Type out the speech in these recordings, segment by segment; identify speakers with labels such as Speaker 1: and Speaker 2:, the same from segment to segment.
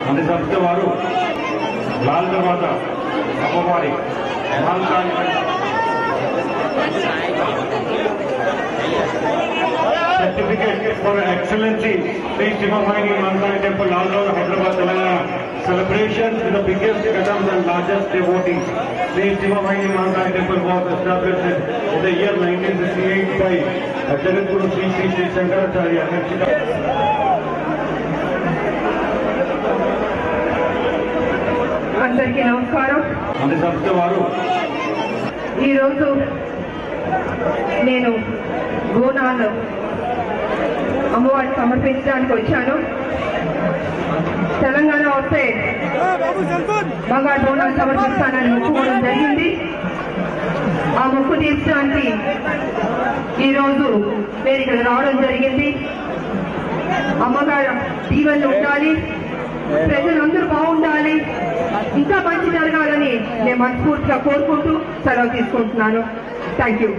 Speaker 1: మన సంస్థ వారు లాల్ తర్వాత అమ్మవారి certificate for excellency Sri Simhavahini Mankali Temple, Lal Road, Hyderabad, Telangana. Celebrations with the biggest gatherings and largest devotees. Sri Simhavahini Mankali Temple was established in the year 1968 by Jagadguru Sri Sri Shankaracharya.
Speaker 2: అందరికీ నమస్కారం.
Speaker 1: మన సంస్థ వారు
Speaker 2: ఈరోజు నేను బోనాలు అమ్మవారికి సమర్పించడానికి వచ్చాను. తెలంగాణ వస్తే బంగారు బోనాలు సమర్పిస్తానని మొక్కుకోవడం జరిగింది. ఆ మొక్కు తీర్చడానికి ఈరోజు నేను ఇక్కడ రావడం జరిగింది. అమ్మగారు దీవెనలు ఉండాలి, ప్రజలందరూ బాగుండాలి, ఇంకా మంచి జరగాలని నేను మనస్ఫూర్తిగా కోరుకుంటూ సెలవు తీసుకుంటున్నాను. Thank you.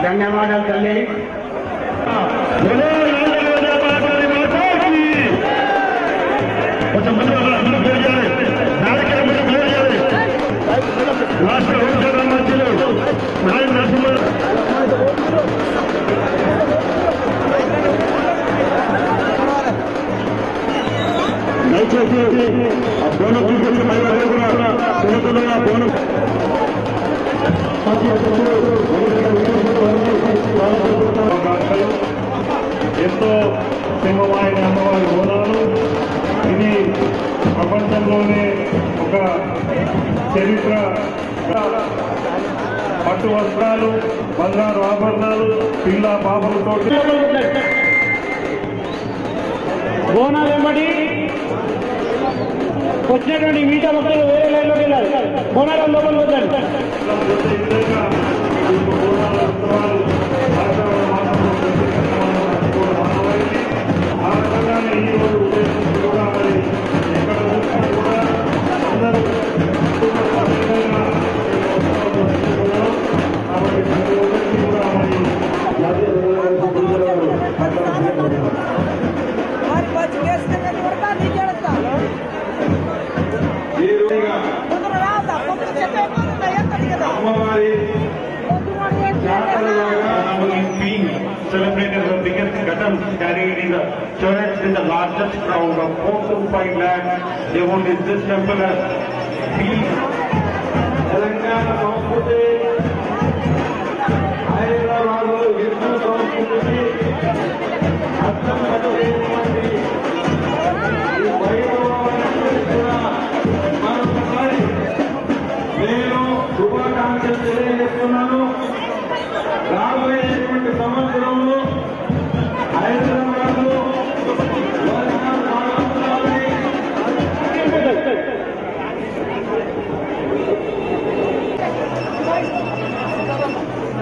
Speaker 1: ధన్యవాదాలు తల్లి. దయచేసి ఆ బోనం తీసుకొచ్చి కూడా బోనం ఎంతో సింహమైన అమ్మవారి బోనాలు. ఇది ప్రపంచంలోనే ఒక చరిత్ర. పట్టు వస్త్రాలు, బంగారు ఆభరణాలు, పిల్ల పాపలతో బోనాలు వెంబడి వచ్చినటువంటి మీటా మొక్కలు వేరే లైన్లో వెళ్ళాలి. బోనాల లోపల వచ్చారు. Celebrated the biggest gatherings carried in the church with the largest crowd of 4 to 5 lakh devotees. This temple has been Telangana Samskruti, Hyderabad Hindu Samskruti, Assam Samskruti, ఈ వైభవాన్ని కూడా మరొకసారి నేను శుభాకాంక్షలు తెలియజేస్తున్నాను. రాబోయేటువంటి సంవత్సరంలో హైదరాబాద్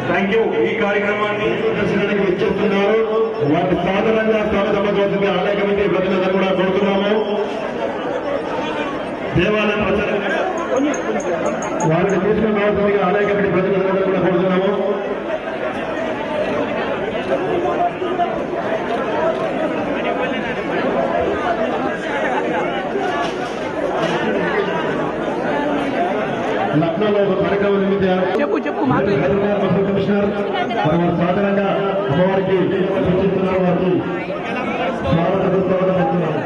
Speaker 1: థ్యాంక్ యూ. ఈ కార్యక్రమాన్ని దర్శనానికి విచ్చేస్తున్నారు. వాటి సాధారణంగా స్వాగతం ఆలయ కమిటీ ప్రతినిధులు కూడా కోరుతున్నాము. దేవాలయం ప్రచారంగా వారిని తీసుకుని రావాల్సిందిగా ఆలయ కమిటీ ప్రతినిధులు కూడా కోరుతున్నాము. లక్నోలో ఒక కార్యక్రమం నిమిత్తం హైదరాబాద్ మున్సిపల్ కమిషనర్ వారి సాధారణంగా అమ్మవారికి సూచిస్తున్నారు. వారికి స్వాగతం చెప్తున్నాము.